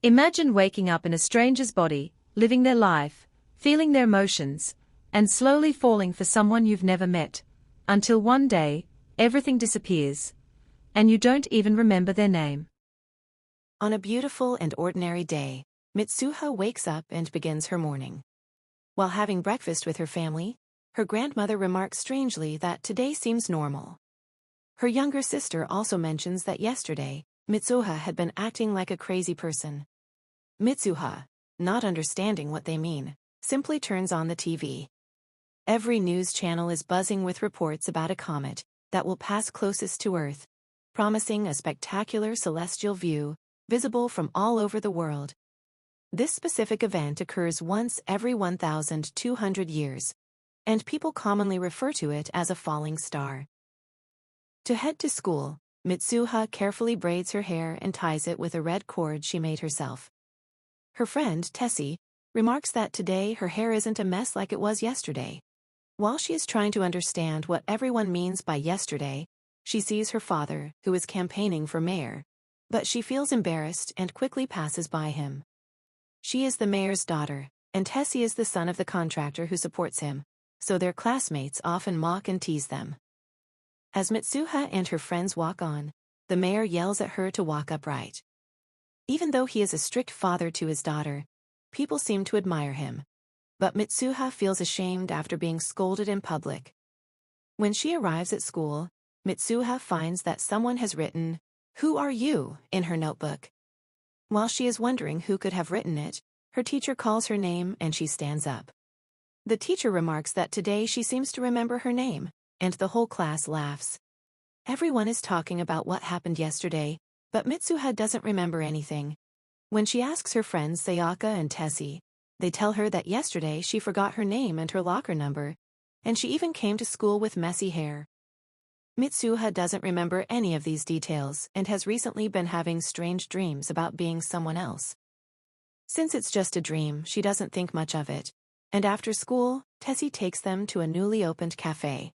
Imagine waking up in a stranger's body, living their life, feeling their emotions, and slowly falling for someone you've never met, until one day, everything disappears, and you don't even remember their name. On a beautiful and ordinary day, Mitsuha wakes up and begins her morning. While having breakfast with her family, her grandmother remarks strangely that today seems normal. Her younger sister also mentions that yesterday, Mitsuha had been acting like a crazy person. Mitsuha, not understanding what they mean, simply turns on the TV. Every news channel is buzzing with reports about a comet that will pass closest to Earth, promising a spectacular celestial view, visible from all over the world. This specific event occurs once every 1,200 years, and people commonly refer to it as a falling star. To head to school, Mitsuha carefully braids her hair and ties it with a red cord she made herself. Her friend, Tessie, remarks that today her hair isn't a mess like it was yesterday. While she is trying to understand what everyone means by yesterday, she sees her father, who is campaigning for mayor, but she feels embarrassed and quickly passes by him. She is the mayor's daughter, and Tessie is the son of the contractor who supports him, so their classmates often mock and tease them. As Mitsuha and her friends walk on, the mayor yells at her to walk upright. Even though he is a strict father to his daughter, people seem to admire him. But Mitsuha feels ashamed after being scolded in public. When she arrives at school, Mitsuha finds that someone has written, "Who are you?" in her notebook. While she is wondering who could have written it, her teacher calls her name and she stands up. The teacher remarks that today she seems to remember her name, and the whole class laughs. Everyone is talking about what happened yesterday, but Mitsuha doesn't remember anything. When she asks her friends Sayaka and Tessie, they tell her that yesterday she forgot her name and her locker number, and she even came to school with messy hair. Mitsuha doesn't remember any of these details and has recently been having strange dreams about being someone else. Since it's just a dream, she doesn't think much of it, and after school, Tessie takes them to a newly opened cafe.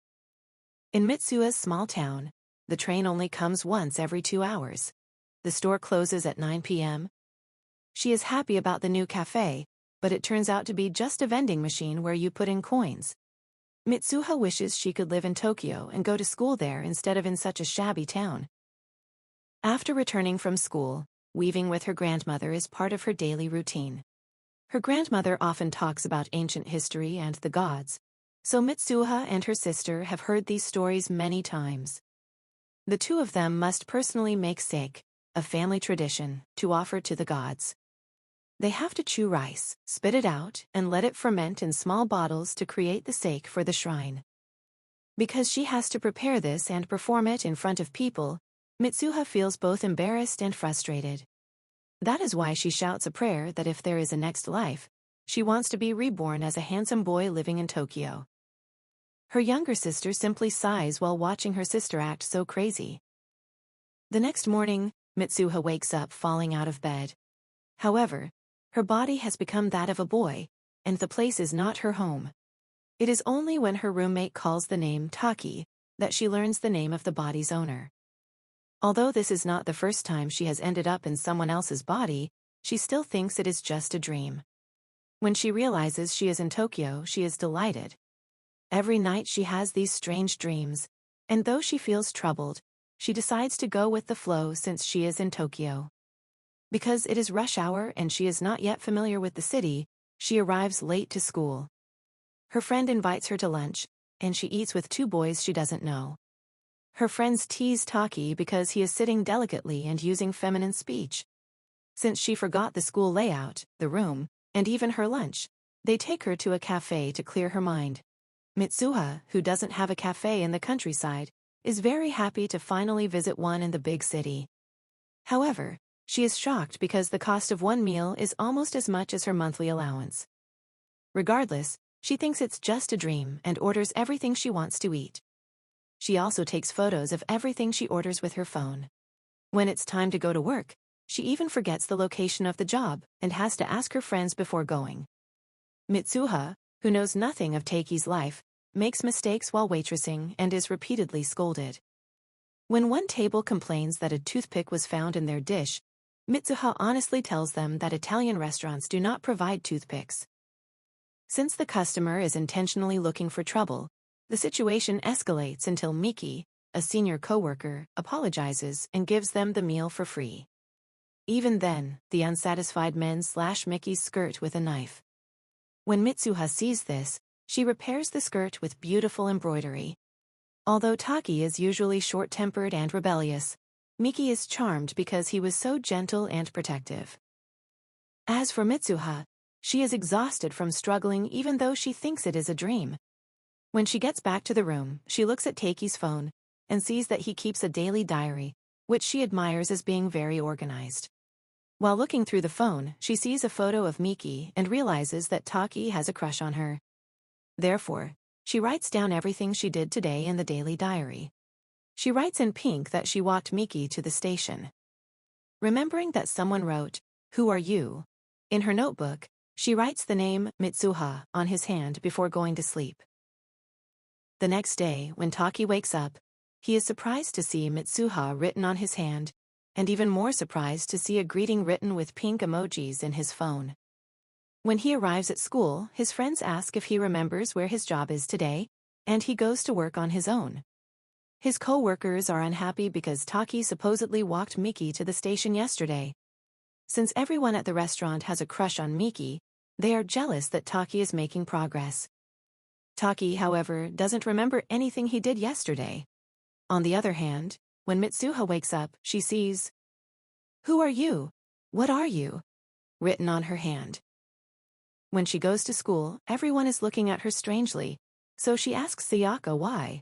In Mitsuha's small town, the train only comes once every 2 hours. The store closes at 9 p.m. She is happy about the new cafe, but it turns out to be just a vending machine where you put in coins. Mitsuha wishes she could live in Tokyo and go to school there instead of in such a shabby town. After returning from school, weaving with her grandmother is part of her daily routine. Her grandmother often talks about ancient history and the gods, so Mitsuha and her sister have heard these stories many times. The two of them must personally make sake, a family tradition, to offer to the gods. They have to chew rice, spit it out, and let it ferment in small bottles to create the sake for the shrine. Because she has to prepare this and perform it in front of people, Mitsuha feels both embarrassed and frustrated. That is why she shouts a prayer that if there is a next life, she wants to be reborn as a handsome boy living in Tokyo. Her younger sister simply sighs while watching her sister act so crazy. The next morning, Mitsuha wakes up falling out of bed. However, her body has become that of a boy, and the place is not her home. It is only when her roommate calls the name Taki that she learns the name of the body's owner. Although this is not the first time she has ended up in someone else's body, she still thinks it is just a dream. When she realizes she is in Tokyo, she is delighted. Every night she has these strange dreams, and though she feels troubled, she decides to go with the flow since she is in Tokyo. Because it is rush hour and she is not yet familiar with the city, she arrives late to school. Her friend invites her to lunch, and she eats with 2 boys she doesn't know. Her friends tease Taki because he is sitting delicately and using feminine speech. Since she forgot the school layout, the room, and even her lunch, they take her to a cafe to clear her mind. Mitsuha, who doesn't have a cafe in the countryside, is very happy to finally visit one in the big city. However, she is shocked because the cost of one meal is almost as much as her monthly allowance. Regardless, she thinks it's just a dream and orders everything she wants to eat. She also takes photos of everything she orders with her phone. When it's time to go to work, she even forgets the location of the job and has to ask her friends before going. Mitsuha, who knows nothing of Taki's life, makes mistakes while waitressing and is repeatedly scolded. When one table complains that a toothpick was found in their dish, Mitsuha honestly tells them that Italian restaurants do not provide toothpicks. Since the customer is intentionally looking for trouble, the situation escalates until Miki, a senior coworker, apologizes and gives them the meal for free. Even then, the unsatisfied men slash Miki's skirt with a knife. When Mitsuha sees this, she repairs the skirt with beautiful embroidery. Although Taki is usually short-tempered and rebellious, Miki is charmed because he was so gentle and protective. As for Mitsuha, she is exhausted from struggling even though she thinks it is a dream. When she gets back to the room, she looks at Taki's phone and sees that he keeps a daily diary, which she admires as being very organized. While looking through the phone, she sees a photo of Miki and realizes that Taki has a crush on her. Therefore, she writes down everything she did today in the daily diary. She writes in pink that she walked Miki to the station. Remembering that someone wrote, "Who are you?" in her notebook, she writes the name Mitsuha on his hand before going to sleep. The next day, when Taki wakes up, he is surprised to see Mitsuha written on his hand, and even more surprised to see a greeting written with pink emojis in his phone. When he arrives at school, his friends ask if he remembers where his job is today, and he goes to work on his own. His co-workers are unhappy because Taki supposedly walked Miki to the station yesterday. Since everyone at the restaurant has a crush on Miki, they are jealous that Taki is making progress. Taki, however, doesn't remember anything he did yesterday. On the other hand, when Mitsuha wakes up, she sees, "Who are you? What are you?" written on her hand. When she goes to school, everyone is looking at her strangely, so she asks Sayaka why.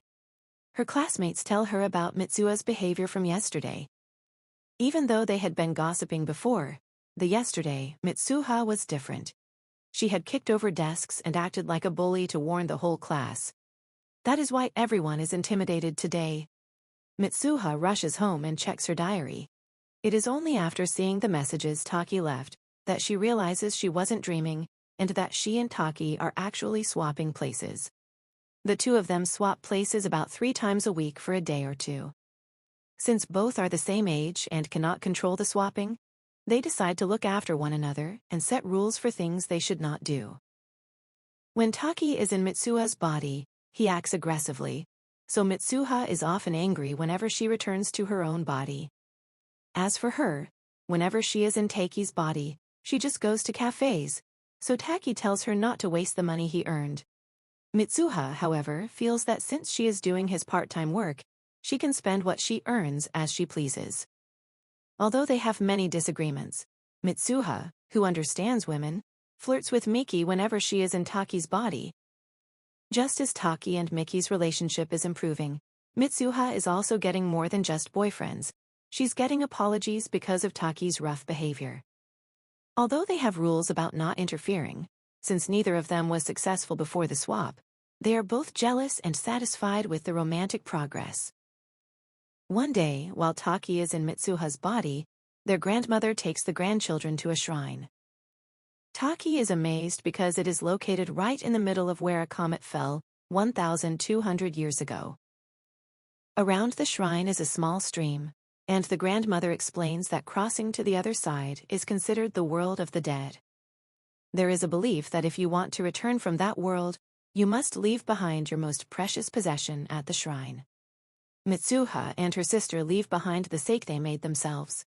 Her classmates tell her about Mitsuha's behavior from yesterday. Even though they had been gossiping before, the yesterday, Mitsuha was different. She had kicked over desks and acted like a bully to warn the whole class. That is why everyone is intimidated today. Mitsuha rushes home and checks her diary. It is only after seeing the messages Taki left that she realizes she wasn't dreaming and that she and Taki are actually swapping places. The two of them swap places about 3 times a week for a day or two. Since both are the same age and cannot control the swapping, they decide to look after one another and set rules for things they should not do. When Taki is in Mitsuha's body, he acts aggressively, so Mitsuha is often angry whenever she returns to her own body. As for her, whenever she is in Taki's body, she just goes to cafes, so Taki tells her not to waste the money he earned. Mitsuha, however, feels that since she is doing his part-time work, she can spend what she earns as she pleases. Although they have many disagreements, Mitsuha, who understands women, flirts with Miki whenever she is in Taki's body. Just as Taki and Miki's relationship is improving, Mitsuha is also getting more than just boyfriends. She's getting apologies because of Taki's rough behavior. Although they have rules about not interfering, since neither of them was successful before the swap, they are both jealous and satisfied with the romantic progress. One day, while Taki is in Mitsuha's body, their grandmother takes the grandchildren to a shrine. Taki is amazed because it is located right in the middle of where a comet fell 1,200 years ago. Around the shrine is a small stream, and the grandmother explains that crossing to the other side is considered the world of the dead. There is a belief that if you want to return from that world, you must leave behind your most precious possession at the shrine. Mitsuha and her sister leave behind the sake they made themselves.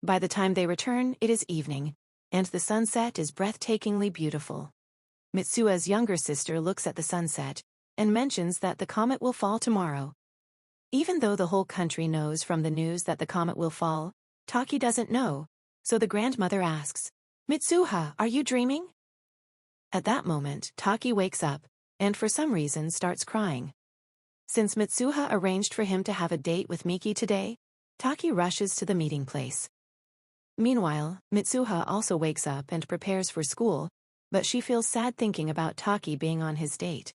By the time they return, it is evening, and the sunset is breathtakingly beautiful. Mitsuha's younger sister looks at the sunset and mentions that the comet will fall tomorrow. Even though the whole country knows from the news that the comet will fall, Taki doesn't know, so the grandmother asks, "Mitsuha, are you dreaming?" At that moment, Taki wakes up, and for some reason starts crying. Since Mitsuha arranged for him to have a date with Miki today, Taki rushes to the meeting place. Meanwhile, Mitsuha also wakes up and prepares for school, but she feels sad thinking about Taki being on his date.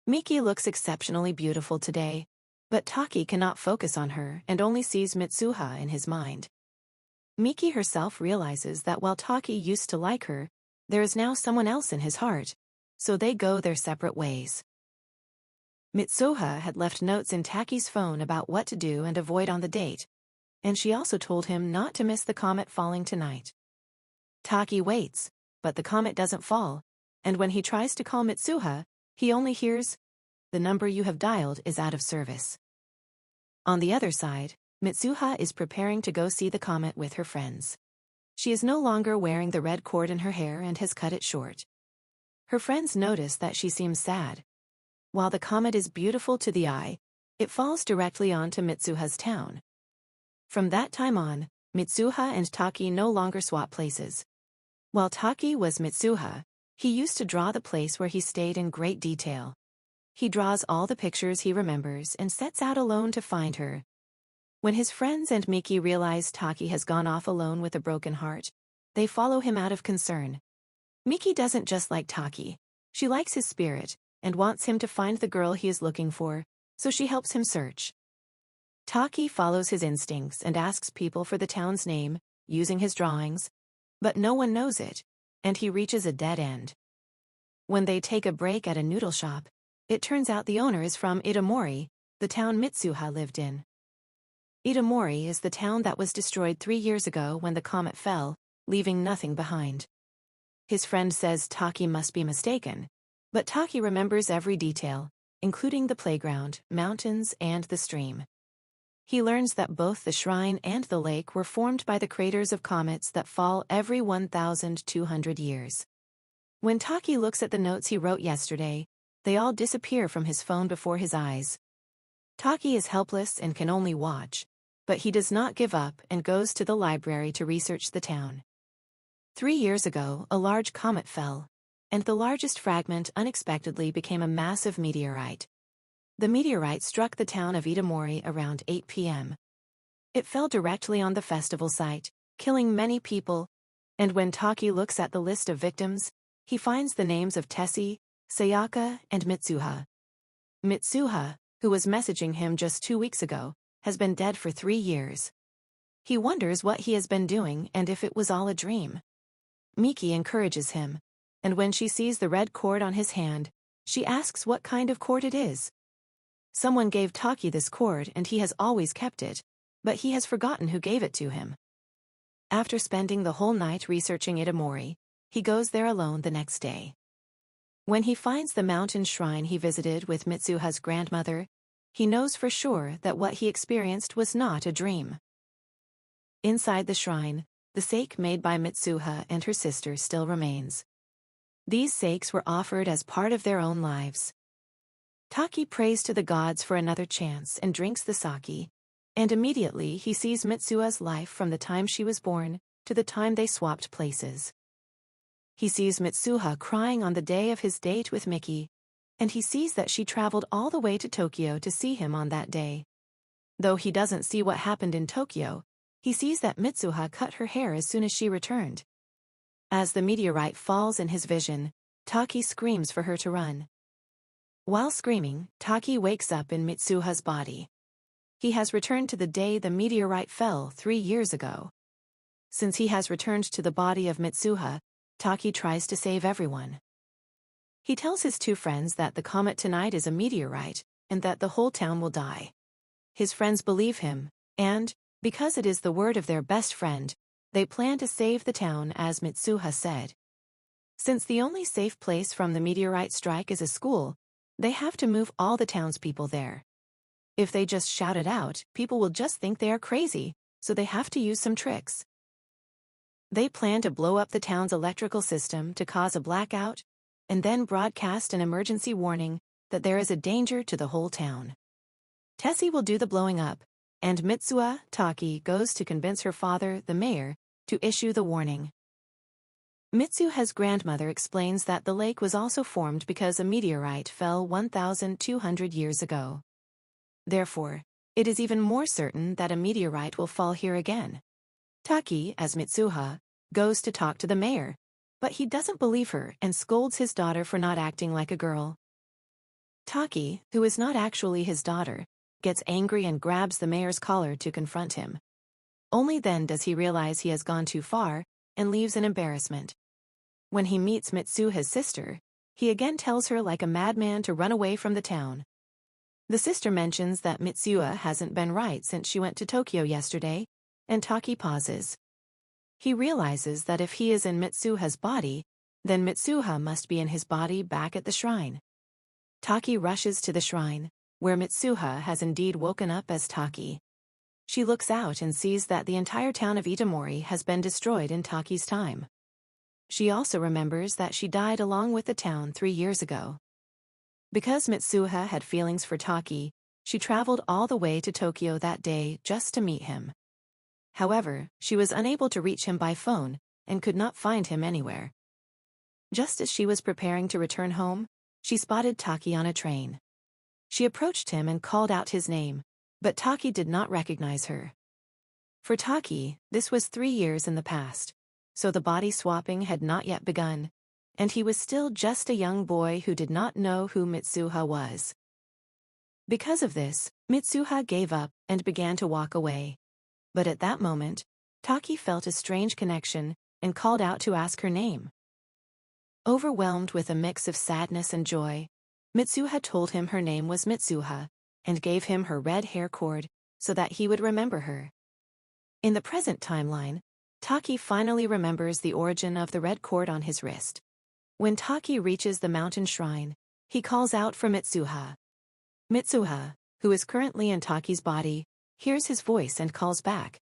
Miki looks exceptionally beautiful today, but Taki cannot focus on her and only sees Mitsuha in his mind. Miki herself realizes that while Taki used to like her, there is now someone else in his heart, so they go their separate ways. Mitsuha had left notes in Taki's phone about what to do and avoid on the date. and she also told him not to miss the comet falling tonight. Taki waits, but the comet doesn't fall, and when he tries to call Mitsuha, he only hears, "The number you have dialed is out of service." On the other side, Mitsuha is preparing to go see the comet with her friends. She is no longer wearing the red cord in her hair and has cut it short. Her friends notice that she seems sad. While the comet is beautiful to the eye, it falls directly onto Mitsuha's town. From that time on, Mitsuha and Taki no longer swap places. While Taki was Mitsuha, he used to draw the place where he stayed in great detail. He draws all the pictures he remembers and sets out alone to find her. When his friends and Miki realize Taki has gone off alone with a broken heart, they follow him out of concern. Miki doesn't just like Taki. She likes his spirit and wants him to find the girl he is looking for, so she helps him search. Taki follows his instincts and asks people for the town's name, using his drawings, but no one knows it, and he reaches a dead end. When they take a break at a noodle shop, it turns out the owner is from Itamori, the town Mitsuha lived in. Itamori is the town that was destroyed 3 years ago when the comet fell, leaving nothing behind. His friend says Taki must be mistaken, but Taki remembers every detail, including the playground, mountains, and the stream. He learns that both the shrine and the lake were formed by the craters of comets that fall every 1,200 years. When Taki looks at the notes he wrote yesterday, they all disappear from his phone before his eyes. Taki is helpless and can only watch, but he does not give up and goes to the library to research the town. 3 years ago, a large comet fell, and the largest fragment unexpectedly became a massive meteorite. The meteorite struck the town of Itamori around 8 p.m. It fell directly on the festival site, killing many people, and when Taki looks at the list of victims, he finds the names of Tessie, Sayaka, and Mitsuha. Mitsuha, who was messaging him just 2 weeks ago, has been dead for 3 years. He wonders what he has been doing and if it was all a dream. Miki encourages him, and when she sees the red cord on his hand, she asks what kind of cord it is. Someone gave Taki this cord and he has always kept it, but he has forgotten who gave it to him. After spending the whole night researching Itamori, he goes there alone the next day. When he finds the mountain shrine he visited with Mitsuha's grandmother, he knows for sure that what he experienced was not a dream. Inside the shrine, the sake made by Mitsuha and her sister still remains. These sakes were offered as part of their own lives. Taki prays to the gods for another chance and drinks the sake, and immediately he sees Mitsuha's life from the time she was born to the time they swapped places. He sees Mitsuha crying on the day of his date with Miki, and he sees that she traveled all the way to Tokyo to see him on that day. Though he doesn't see what happened in Tokyo, he sees that Mitsuha cut her hair as soon as she returned. As the meteorite falls in his vision, Taki screams for her to run. While screaming, Taki wakes up in Mitsuha's body. He has returned to the day the meteorite fell 3 years ago. Since he has returned to the body of Mitsuha, Taki tries to save everyone. He tells his 2 friends that the comet tonight is a meteorite, and that the whole town will die. His friends believe him, and, because it is the word of their best friend, they plan to save the town as Mitsuha said. Since the only safe place from the meteorite strike is a school, they have to move all the townspeople there. If they just shout it out, people will just think they are crazy, so they have to use some tricks. They plan to blow up the town's electrical system to cause a blackout, and then broadcast an emergency warning that there is a danger to the whole town. Tessie will do the blowing up, and Mitsuha, Taki, goes to convince her father, the mayor, to issue the warning. Mitsuha's grandmother explains that the lake was also formed because a meteorite fell 1,200 years ago. Therefore, it is even more certain that a meteorite will fall here again. Taki, as Mitsuha, goes to talk to the mayor, but he doesn't believe her and scolds his daughter for not acting like a girl. Taki, who is not actually his daughter, gets angry and grabs the mayor's collar to confront him. Only then does he realize he has gone too far and leaves in embarrassment. When he meets Mitsuha's sister, he again tells her like a madman to run away from the town. The sister mentions that Mitsuha hasn't been right since she went to Tokyo yesterday, and Taki pauses. He realizes that if he is in Mitsuha's body, then Mitsuha must be in his body back at the shrine. Taki rushes to the shrine, where Mitsuha has indeed woken up as Taki. She looks out and sees that the entire town of Itamori has been destroyed in Taki's time. She also remembers that she died along with the town 3 years ago. Because Mitsuha had feelings for Taki, she traveled all the way to Tokyo that day just to meet him. However, she was unable to reach him by phone and could not find him anywhere. Just as she was preparing to return home, she spotted Taki on a train. She approached him and called out his name, but Taki did not recognize her. For Taki, this was 3 years in the past, so the body swapping had not yet begun, and he was still just a young boy who did not know who Mitsuha was. Because of this, Mitsuha gave up and began to walk away. But at that moment, Taki felt a strange connection and called out to ask her name. Overwhelmed with a mix of sadness and joy, Mitsuha told him her name was Mitsuha and gave him her red hair cord so that he would remember her. In the present timeline, Taki finally remembers the origin of the red cord on his wrist. When Taki reaches the mountain shrine, he calls out for Mitsuha. Mitsuha, who is currently in Taki's body, hears his voice and calls back.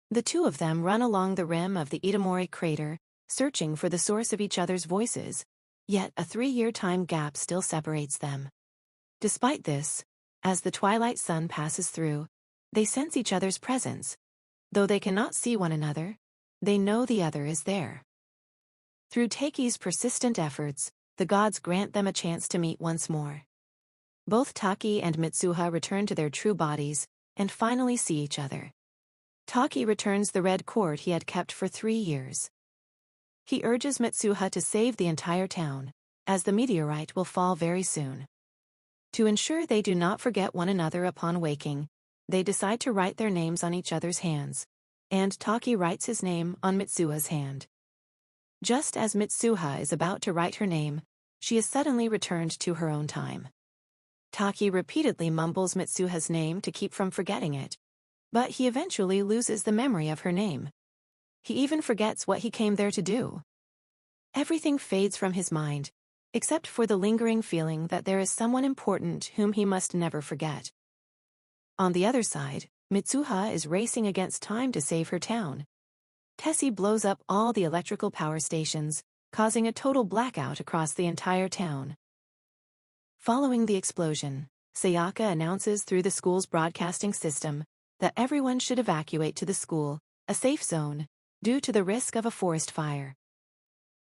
The two of them run along the rim of the Itamori crater, searching for the source of each other's voices, yet a 3-year time gap still separates them. Despite this, as the twilight sun passes through, they sense each other's presence. Though they cannot see one another, they know the other is there. Through Taki's persistent efforts, the gods grant them a chance to meet once more. Both Taki and Mitsuha return to their true bodies, and finally see each other. Taki returns the red cord he had kept for 3 years. He urges Mitsuha to save the entire town, as the meteorite will fall very soon. To ensure they do not forget one another upon waking, they decide to write their names on each other's hands, and Taki writes his name on Mitsuha's hand. Just as Mitsuha is about to write her name, she is suddenly returned to her own time. Taki repeatedly mumbles Mitsuha's name to keep from forgetting it, but he eventually loses the memory of her name. He even forgets what he came there to do. Everything fades from his mind, except for the lingering feeling that there is someone important whom he must never forget. On the other side, Mitsuha is racing against time to save her town. Tessie blows up all the electrical power stations, causing a total blackout across the entire town. Following the explosion, Sayaka announces through the school's broadcasting system that everyone should evacuate to the school, a safe zone, due to the risk of a forest fire.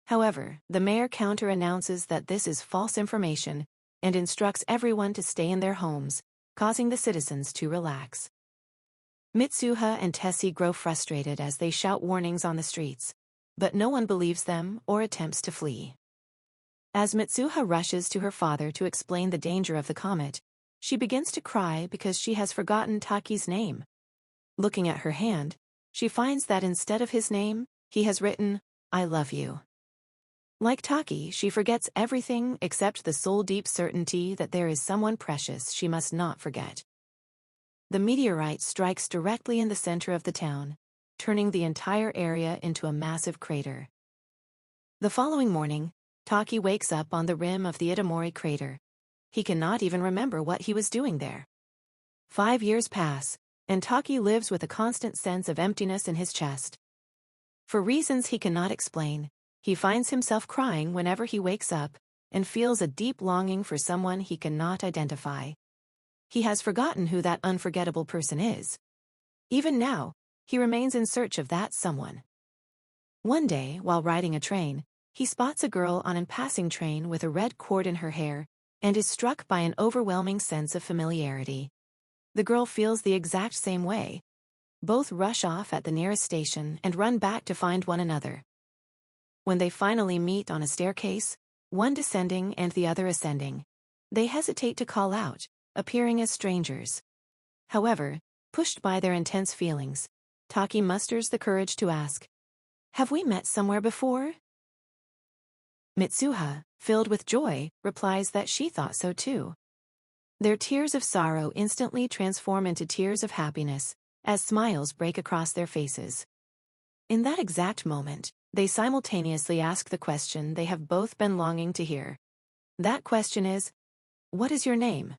However, the mayor counter-announces that this is false information and instructs everyone to stay in their homes, causing the citizens to relax. Mitsuha and Tessie grow frustrated as they shout warnings on the streets, but no one believes them or attempts to flee. As Mitsuha rushes to her father to explain the danger of the comet, she begins to cry because she has forgotten Taki's name. Looking at her hand, she finds that instead of his name, he has written, "I love you." Like Taki, she forgets everything except the soul-deep certainty that there is someone precious she must not forget. The meteorite strikes directly in the center of the town, turning the entire area into a massive crater. The following morning, Taki wakes up on the rim of the Itamori crater. He cannot even remember what he was doing there. 5 years pass, and Taki lives with a constant sense of emptiness in his chest. For reasons he cannot explain, he finds himself crying whenever he wakes up and feels a deep longing for someone he cannot identify. He has forgotten who that unforgettable person is. Even now, he remains in search of that someone. One day, while riding a train, he spots a girl on a passing train with a red cord in her hair and is struck by an overwhelming sense of familiarity. The girl feels the exact same way. Both rush off at the nearest station and run back to find one another. When they finally meet on a staircase, one descending and the other ascending, they hesitate to call out, appearing as strangers. However, pushed by their intense feelings, Taki musters the courage to ask, "Have we met somewhere before?" Mitsuha, filled with joy, replies that she thought so too. Their tears of sorrow instantly transform into tears of happiness, as smiles break across their faces. In that exact moment, they simultaneously ask the question they have both been longing to hear. That question is, "What is your name?"